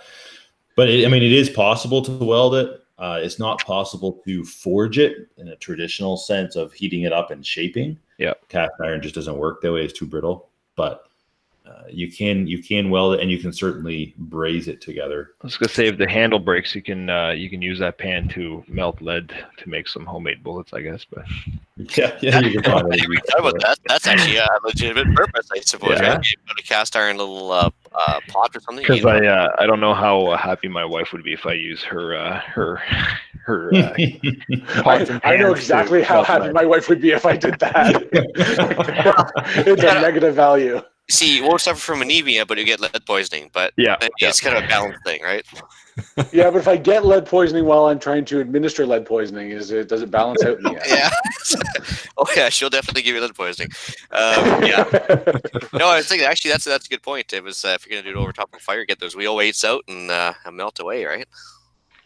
But it is possible to weld it. It's not possible to forge it in a traditional sense of heating it up and shaping. Yeah, cast iron just doesn't work that way; it's too brittle. But you can weld it, and you can certainly braze it together. I was gonna say, if the handle breaks, you can use that pan to melt lead to make some homemade bullets, I guess. But you can find it. That's actually a legitimate purpose, I suppose. Yeah. Right? You put a cast iron little pot or something. Because I don't know how happy my wife would be if I use her her I know exactly how happy my wife would be if I did that. It's a negative value. See, you won't suffer from anemia, but you get lead poisoning. But it's kind of a balanced thing, right? Yeah, but if I get lead poisoning while I'm trying to administer lead poisoning, does it balance out in the end? Yeah. Oh yeah, she'll definitely give you lead poisoning. Yeah. No, I was thinking actually that's a good point. It was if you're gonna do it over top of a fire, get those wheel weights out and melt away, right?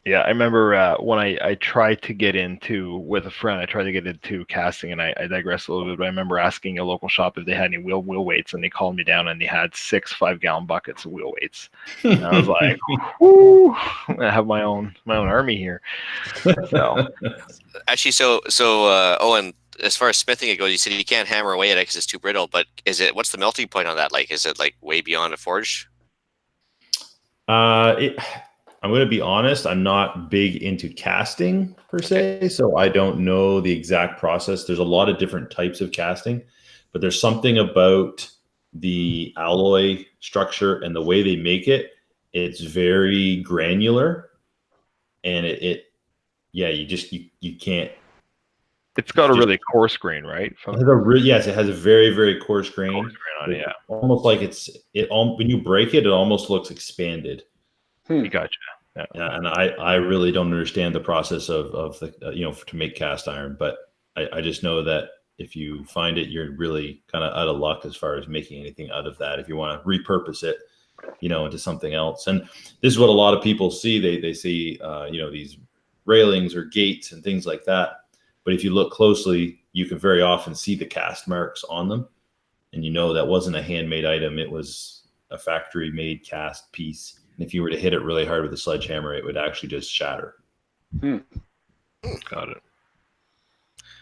Yeah, I remember when I tried to get into with a friend, I tried to get into casting, and I digress a little bit, but I remember asking a local shop if they had any wheel weights, and they called me down, and they had 6 5-gallon buckets of wheel weights. And I was like, "Whoo! I have my own army here." So Actually, so Owen, as far as smithing it goes, you said you can't hammer away at it because it's too brittle. But what's the melting point on that? Like, is it like way beyond a forge? I'm going to be honest, I'm not big into casting per se, so I don't know the exact process. There's a lot of different types of casting, but there's something about the alloy structure and the way they make it. It's very granular, and you can't. It's got a really coarse grain, right? Yes, it has a very, very coarse grain. On it, yeah. Almost like when you break it, it almost looks expanded. Gotcha. Yeah, and I really don't understand the process of the to make cast iron, but I just know that if you find it, you're really kind of out of luck as far as making anything out of that. If you want to repurpose it, into something else, and this is what a lot of people see. They see these railings or gates and things like that, but if you look closely, you can very often see the cast marks on them, and that wasn't a handmade item; it was a factory-made cast piece. If you were to hit it really hard with a sledgehammer, it would actually just shatter. Got it.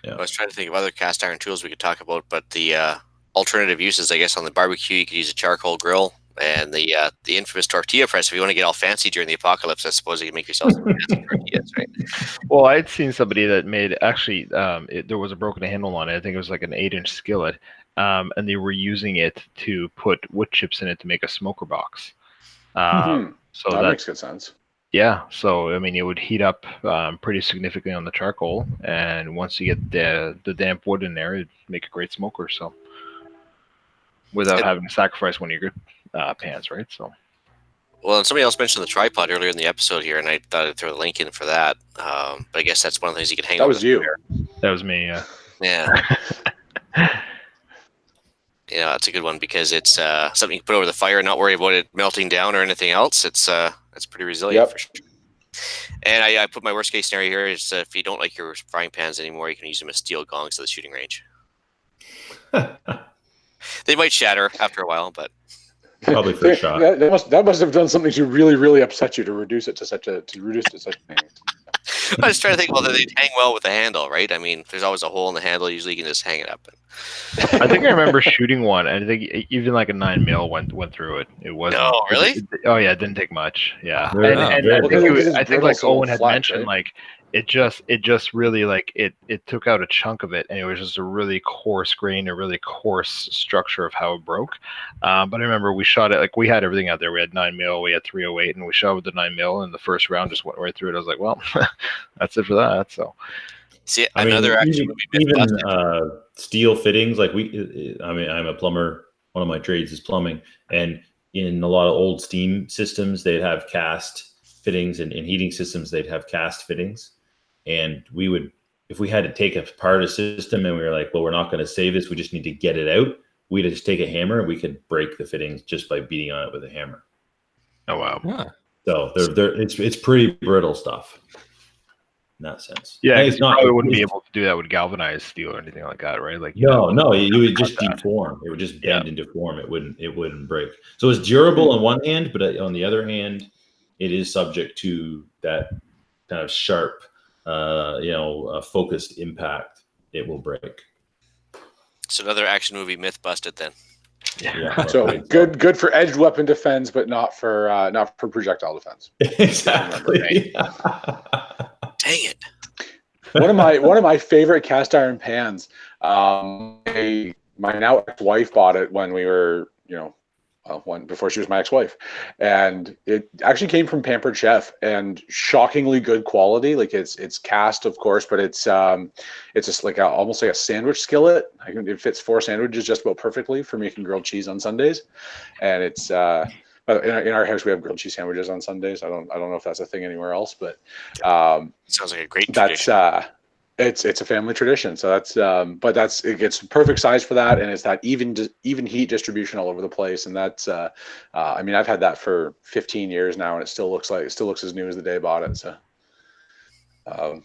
Yeah. I was trying to think of other cast iron tools we could talk about, but the alternative uses, I guess, on the barbecue, you could use a charcoal grill and the infamous tortilla press. If you want to get all fancy during the apocalypse, I suppose you can make yourself some fancy tortillas, right? Well, I'd seen somebody that made there was a broken handle on it. I think it was like an 8-inch skillet, and they were using it to put wood chips in it to make a smoker box. So that makes good sense. Yeah, so I mean, it would heat up pretty significantly on the charcoal, and once you get the damp wood in there, it'd make a great smoker. So without having to sacrifice one of your good pans, right? So. Well, and somebody else mentioned the tripod earlier in the episode here, and I thought I'd throw the link in for that. But I guess that's one of the things you can hang. That was you. That was me. Yeah. Yeah. Yeah, that's a good one because it's something you can put over the fire and not worry about it melting down or anything else. It's pretty resilient for sure. And I put my worst case scenario here is if you don't like your frying pans anymore, you can use them as steel gongs at the shooting range. They might shatter after a while, but probably for a shot. That must have done something to really, really upset you to reduce it to such a thing. I was trying to think, well, they'd hang well with the handle, right? I mean, there's always a hole in the handle. Usually you can just hang it up. I think I remember shooting one. I think even like a 9mm went through it. It wasn't. No, really? It didn't take much. Yeah. And I think like Owen had mentioned, right? Like it just really like it took out a chunk of it, and it was just a really coarse grain, a really coarse structure of how it broke. But I remember we shot it, like we had everything out there. We had 9mm, we had 308, and we shot with the 9mm, and the first round just went right through it. I was like, well, that's it for that. So. See, another action would be even steel fittings. Like I'm a plumber. One of my trades is plumbing, and in a lot of old steam systems, they'd have cast fittings, and in heating systems, they'd have cast fittings. And we would, if we had to take apart a system, and we were like, well, we're not going to save this. We just need to get it out. We'd just take a hammer, and we could break the fittings just by beating on it with a hammer. Oh wow! Yeah. So it's pretty brittle stuff. In that sense. Yeah, it's not. Probably wouldn't be able to do that with galvanized steel or anything like that, right? Like no, you would just deform. It would just bend and deform. It wouldn't break. So it's durable on one hand, but on the other hand, it is subject to that kind of sharp, focused impact. It will break. So another action movie myth busted then. Yeah. So good for edged weapon defense, but not for projectile defense. Exactly. Dang it! One of my favorite cast iron pans. My now ex-wife bought it when we were one before she was my ex-wife, and it actually came from Pampered Chef, and shockingly good quality. Like it's cast, of course, but it's just like almost like a sandwich skillet. It fits 4 sandwiches just about perfectly for making grilled cheese on Sundays, and it's. But in our house, we have grilled cheese sandwiches on Sundays. I don't know if that's a thing anywhere else, but sounds like a great tradition. It's a family tradition. So it gets perfect size for that, and it's that even heat distribution all over the place. And that's I mean, I've had that for 15 years now, and it still looks as new as the day I bought it. So the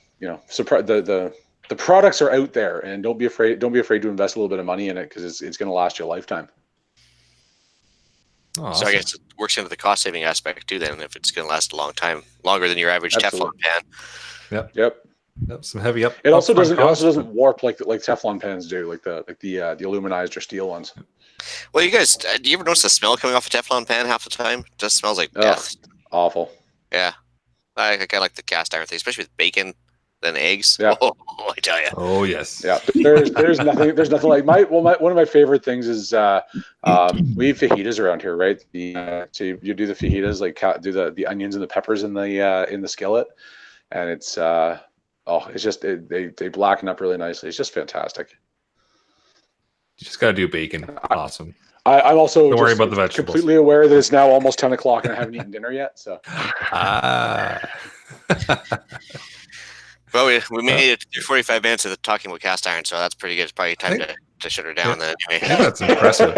products are out there, and don't be afraid to invest a little bit of money in it, because it's going to last you a lifetime. Oh, so I guess it works into the cost saving aspect too, then, if it's going to last a long time, longer than your average Teflon pan. Yep. Some heavy up. It also doesn't warp like Teflon pans do, like the aluminized or steel ones. Well, you guys, do you ever notice the smell coming off a Teflon pan half the time? It just smells like death. Awful. Yeah, I like the cast iron thing, especially with bacon and eggs. Yeah. Oh, I tell you. Oh yes. Yeah. There's nothing like one of my favorite things is we eat fajitas around here, right? So you do the fajitas, like do the onions and the peppers in the skillet, and it's just they blacken up really nicely. It's just fantastic. You just got to do bacon. Awesome. I'm also don't worry about the vegetables. Completely aware that it's now almost 10 o'clock and I haven't eaten dinner yet. So. Well, we made it through 45 minutes of talking about cast iron, so that's pretty good. It's probably time to shut her down. Then anyway. I think that's impressive.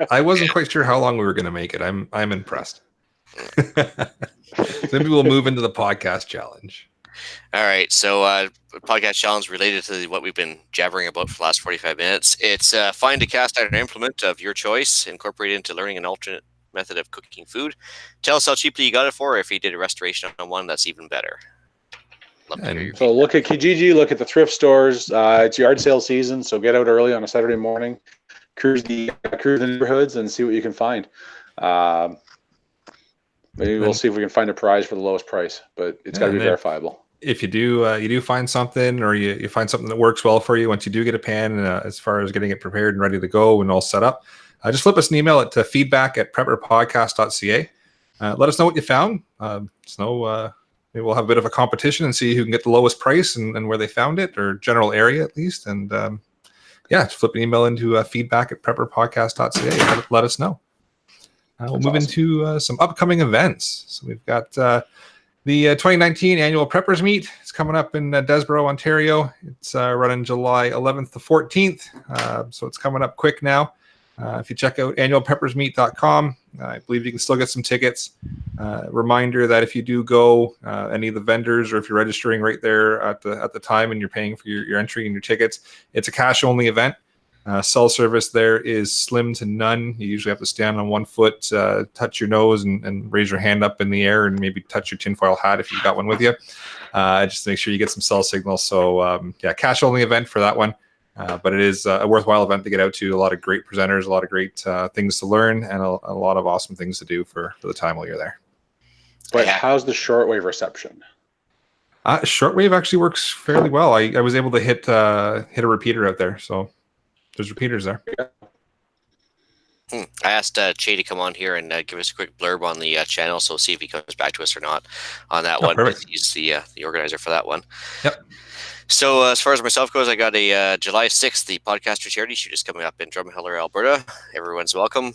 I wasn't quite sure how long we were going to make it. I'm impressed. So maybe we'll move into the podcast challenge. All right, so podcast challenge related to what we've been jabbering about for the last 45 minutes. It's find a cast iron implement of your choice, incorporate it into learning an alternate method of cooking food. Tell us how cheaply you got it for, or if you did a restoration on one, that's even better. So look at Kijiji, look at the thrift stores. It's yard sale season, so get out early on a Saturday morning, cruise the neighborhoods, and see what you can find. Maybe we'll see if we can find a prize for the lowest price, but it's got to be verifiable. If you do find something, or you find something that works well for you, once you do get a pan, as far as getting it prepared and ready to go and all set up, just flip us an email at feedback@prepperpodcast.ca. Let us know what you found. Maybe we'll have a bit of a competition and see who can get the lowest price and where they found it, or general area at least. And just flip an email into feedback@prepperpodcast.ca. Let us know. We'll move into some upcoming events. So we've got the 2019 annual Preppers Meet. It's coming up in Desborough, Ontario. It's running July 11th to 14th. So it's coming up quick now. If you check out annualpreppersmeet.com, I believe you can still get some tickets. Reminder that if you do go, any of the vendors, or if you're registering right there at the time and you're paying for your entry and your tickets, it's a cash-only event. Cell service there is slim to none. You usually have to stand on one foot, touch your nose, and raise your hand up in the air, and maybe touch your tinfoil hat if you've got one with you, just to make sure you get some cell signal. So cash-only event for that one. But it is a worthwhile event to get out to. A lot of great presenters, a lot of great things to learn, and a lot of awesome things to do for the time while you're there. But how's the shortwave reception? Shortwave actually works fairly well. I was able to hit a repeater out there, so there's repeaters there. I asked Che to come on here and give us a quick blurb on the channel, so we'll see if he comes back to us or not on that one. Perfect. He's the organizer for that one. Yep. So as far as myself goes, I got a July 6th, the Podcaster Charity Shoot is coming up in Drumheller, Alberta. Everyone's welcome.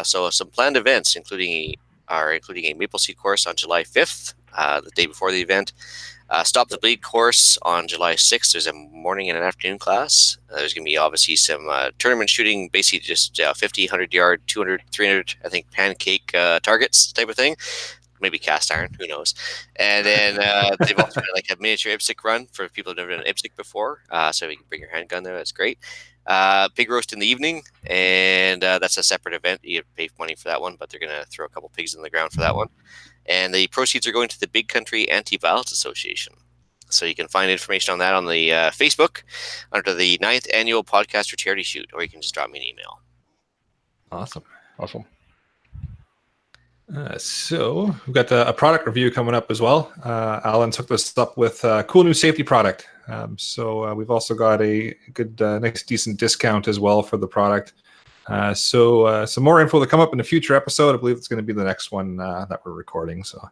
So some planned events, including a maple seed course on July 5th, the day before the event. Stop the Bleed course on July 6th. There's a morning and an afternoon class. There's going to be obviously some tournament shooting, basically just 50, 100 yard, 200, 300, I think, pancake targets type of thing. Maybe cast iron, who knows. And then they've also got like a miniature IPSC run for people who've never done IPSC before. So you can bring your handgun there. That's great. Pig roast in the evening, and that's a separate event. You have to pay money for that one, but they're going to throw a couple pigs in the ground for that one. And the proceeds are going to the Big Country Anti-Violence Association. So you can find information on that on the Facebook under the 9th Annual Podcaster Charity Shoot, or you can just drop me an email. Awesome. So we've got a product review coming up as well. Alan's hooked us up with a cool new safety product. So we've also got a good, nice, decent discount as well for the product. So some more info to come up in a future episode. I believe it's going to be the next one that we're recording. So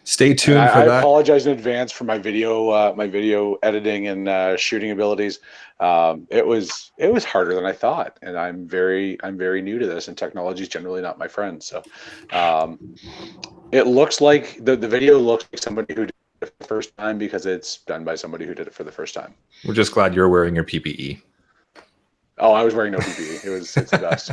stay tuned for that. I apologize in advance for my video editing and shooting abilities. It was harder than I thought, and I'm very new to this, and technology is generally not my friend. So it looks like the video looks like somebody who did it for the first time because it's done by somebody who did it for the first time. We're just glad you're wearing your PPE. Oh, I was wearing no PPE. It's the best.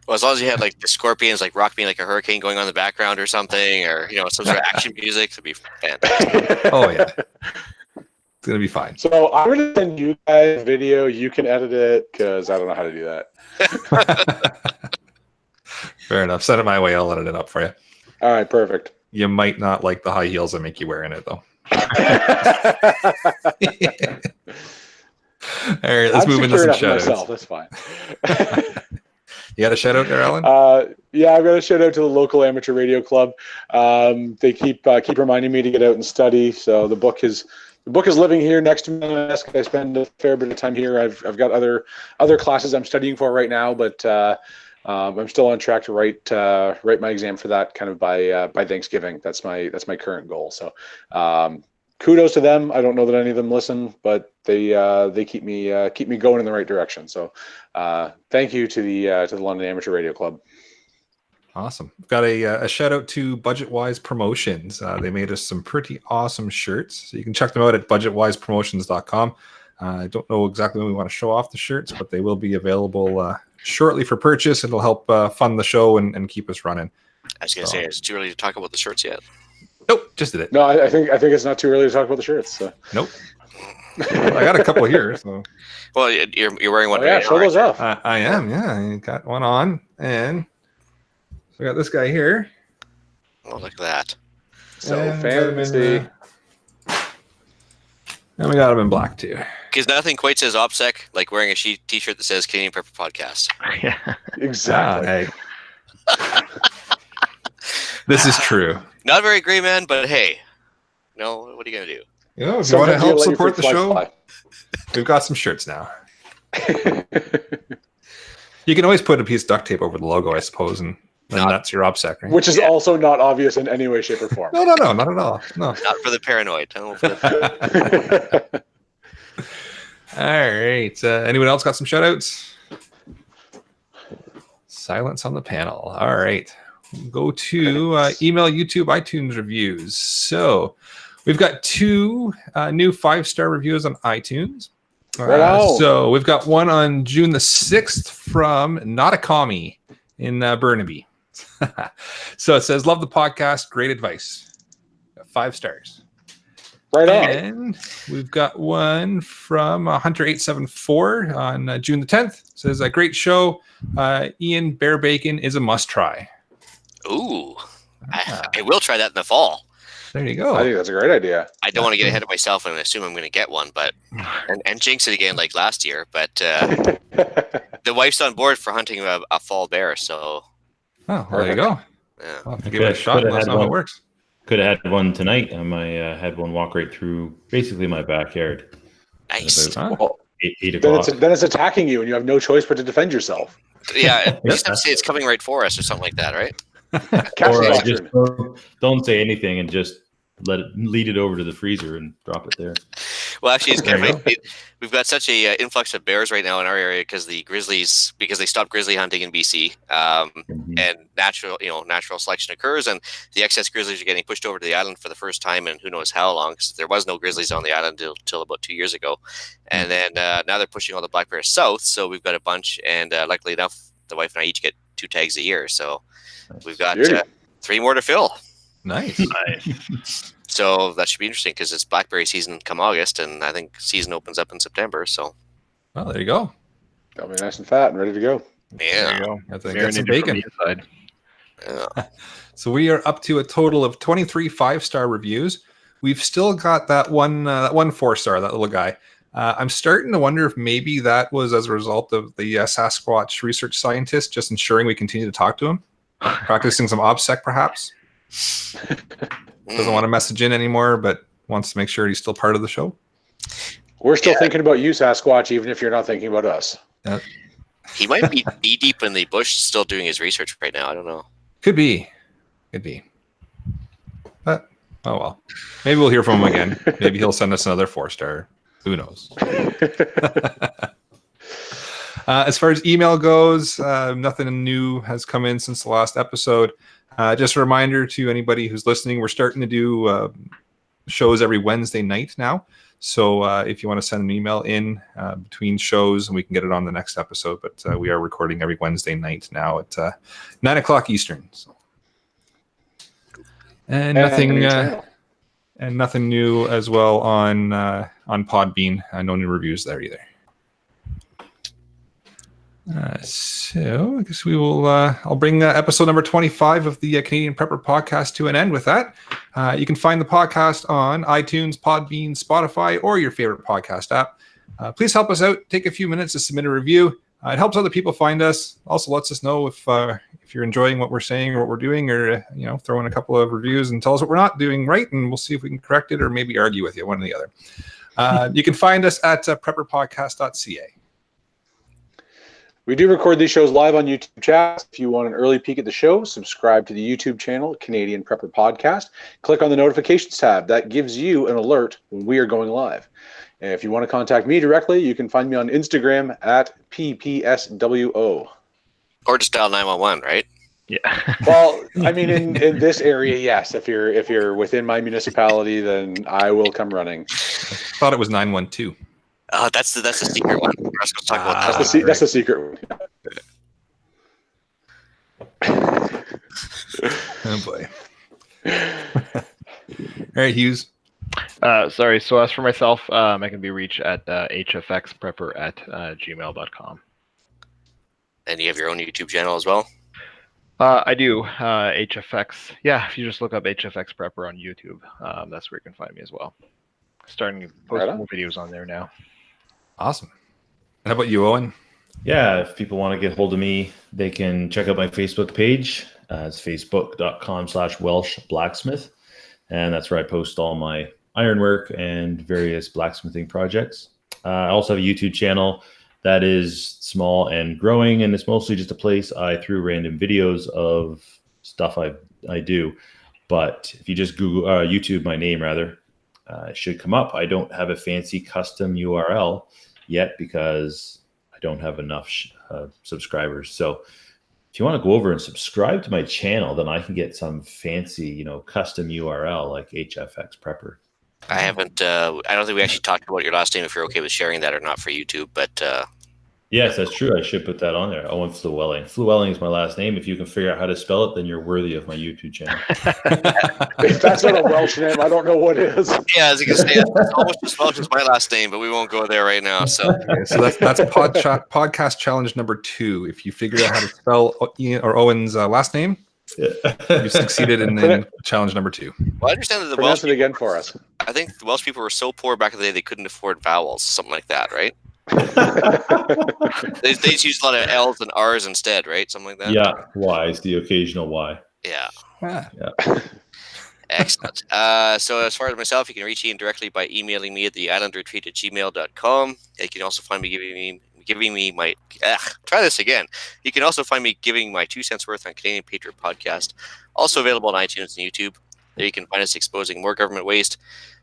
Well, as long as you had like the scorpions, like Rock Me Like a Hurricane going on in the background or something, or some sort of action music, it'd be fantastic. Oh yeah, it's gonna be fine. So I'm gonna send you guys a video. You can edit it because I don't know how to do that. Fair enough. Send it my way. I'll edit it up for you. All right, perfect. You might not like the high heels I make you wear in it, though. All right, let's move into some shout-outs. That's fine. You got a shout-out there, Alan? Yeah, I've got a shout-out to the local amateur radio club. They keep reminding me to get out and study. So the book is living here next to me on my desk. I spend a fair bit of time here. I've got other classes I'm studying for right now, but I'm still on track to write my exam for that kind of by Thanksgiving. That's my current goal. So kudos to them. I don't know that any of them listen, but they keep me going in the right direction. So thank you to the London Amateur Radio Club. Awesome. We've got a shout out to Budgetwise Promotions. They made us some pretty awesome shirts. So you can check them out at budgetwisepromotions.com. I don't know exactly when we want to show off the shirts, but they will be available shortly for purchase. It'll help fund the show and keep us running. I was going to say, it's too early to talk about the shirts yet. Nope, just did it. No, I think it's not too early to talk about the shirts. So. Nope. I got a couple here. So. Well, you're wearing one. Oh, yeah, show those off. I am. Yeah, I got one on, and so I got this guy here. Oh, look at that! So fancy. And we got him in black too. Because nothing quite says OPSEC like wearing a T-shirt that says Canadian Prepper Podcast. Yeah, exactly. Hey. This is true. Not very great, man, but hey, what are you gonna do? If you want to help support the show, we've got some shirts now. You can always put a piece of duct tape over the logo, I suppose, and that's your OPSEC, right? Which is also not obvious in any way, shape, or form. No, not at all. No. Not for the paranoid. All right. Anyone else got some shout outs? Silence on the panel. All right. Go to email, YouTube, iTunes reviews. So we've got 2 new 5-star reviews on iTunes. So we've got one on June the 6th from Not a Commie in Burnaby. So it says, love the podcast. Great advice. 5 stars. Right on. And we've got one from Hunter874 on June the 10th. It says, a great show. Ian, bear bacon is a must try. Ooh, I will try that in the fall. There you go. I think that's a great idea. I don't want to get ahead of myself and assume I'm going to get one, but and jinx it again like last year. But the wife's on board for hunting a fall bear, so. Oh, well, there you go. Yeah. I'll have to give it a shot. Let us know how it works. Could have had one tonight. I had one walk right through basically my backyard. Nice. Well, 8 o'clock. Then it's attacking you, and you have no choice but to defend yourself. Yeah, you just have to say it's coming right for us or something like that, right? Or just don't say anything and just lead it over to the freezer and drop it there. Well, actually, it's kind of we've got such a influx of bears right now in our area because they stopped grizzly hunting in BC, and natural selection occurs, and the excess grizzlies are getting pushed over to the island for the first time in who knows how long, because there was no grizzlies on the island until about 2 years ago, and then now they're pushing all the black bears south, so we've got a bunch, and luckily enough, the wife and I each get 2 tags a year, so we've got 3 more to fill. Nice. So that should be interesting because it's blackberry season come August, and I think season opens up in September. So, well, there you go. That'll be nice and fat and ready to go. Yeah, there you go. Have to get some bacon. Yeah. So we are up to a total of 23 5-star reviews. We've still got that one 4-star, that little guy. I'm starting to wonder if maybe that was as a result of the Sasquatch research scientist just ensuring we continue to talk to him, practicing some OPSEC perhaps. Doesn't want to message in anymore, but wants to make sure he's still part of the show. We're still thinking about you, Sasquatch, even if you're not thinking about us. He might be knee deep in the bush, still doing his research right now. I don't know. Could be. But oh well. Maybe we'll hear from him again. Maybe he'll send us another 4-star. Who knows? As far as email goes, nothing new has come in since the last episode. Just a reminder to anybody who's listening, we're starting to do shows every Wednesday night now. So if you want to send an email in between shows, and we can get it on the next episode. But we are recording every Wednesday night now at 9 o'clock Eastern. So. And nothing new as well on Podbean. No new reviews there either. So I guess we will. I'll bring episode number 25 of the Canadian Prepper podcast to an end with that. You can find the podcast on iTunes, Podbean, Spotify, or your favorite podcast app. Please help us out. Take a few minutes to submit a review. It helps other people find us. Also lets us know if you're enjoying what we're saying or what we're doing, or throw in a couple of reviews and tell us what we're not doing right, and we'll see if we can correct it or maybe argue with you, one or the other. You can find us at prepperpodcast.ca. We do record these shows live on YouTube chat. If you want an early peek at the show, subscribe to the YouTube channel, Canadian Prepper Podcast. Click on the notifications tab. That gives you an alert when we are going live. And if you want to contact me directly, you can find me on Instagram at PPSWO. Or just dial 911, right? Yeah. Well, I mean, in this area, yes. If you're within my municipality, then I will come running. I thought it was 912. Oh, that's the secret one. We're just going to talk about that. That's the secret one. Oh boy. All right, Hugues. Sorry. So as for myself, I can be reached at hfxprepper at gmail.com. And you have your own YouTube channel as well? I do. HFX. Yeah, if you just look up HFX Prepper on YouTube, that's where you can find me as well. Starting to post more videos on there now. Awesome. And how about you, Owen? Yeah, if people want to get hold of me, they can check out my Facebook page. It's facebook.com/Welsh Blacksmith. And that's where I post all my ironwork and various blacksmithing projects. I also have a YouTube channel that is small and growing, and it's mostly just a place I threw random videos of stuff I do. But if you just Google YouTube my name, rather, it should come up. I don't have a fancy custom URL yet because I don't have enough subscribers. So if you want to go over and subscribe to my channel, then I can get some fancy, custom URL like HFX Prepper. I haven't. I don't think we actually talked about your last name. If you're okay with sharing that or not for YouTube, but yes, that's true. I should put that on there. Owen Flewelling. Flewelling is my last name. If you can figure out how to spell it, then you're worthy of my YouTube channel. If that's not a Welsh name, I don't know what is. Yeah, as you can say, it's almost as Welsh as my last name, but we won't go there right now. So, so that's podcast challenge number 2. If you figured out how to spell Ian or Owen's last name, you succeeded in challenge number 2. Well, I understand that the Pronounce Welsh it again for us. I think the Welsh people were so poor back in the day they couldn't afford vowels, something like that, right? they use a lot of L's and R's instead, right? Something like that. Yeah, Y's, the occasional Y. Yeah. Yeah. Excellent. So as far as myself, you can reach Ian directly by emailing me at theislandretreat@gmail.com. You can also find me giving me my try this again. You can also find me giving my 2 cents worth on Canadian Patriot Podcast, also available on iTunes and YouTube. There you can find us exposing more government waste,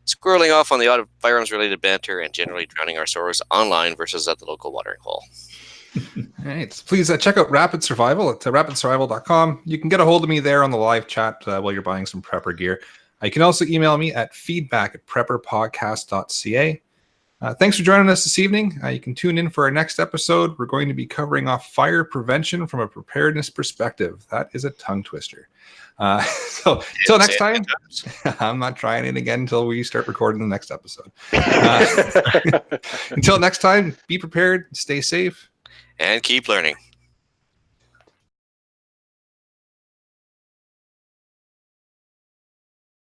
squirreling off on the odd firearms-related banter, and generally drowning our sorrows online versus at the local watering hole. All right. So please check out Rapid Survival at rapidsurvival.com. You can get a hold of me there on the live chat while you're buying some prepper gear. You can also email me at feedback@prepperpodcast.ca. Thanks for joining us this evening. You can tune in for our next episode. We're going to be covering off fire prevention from a preparedness perspective. That is a tongue twister. So until next time, I'm not trying it again until we start recording the next episode. Until next time, be prepared, stay safe, and keep learning.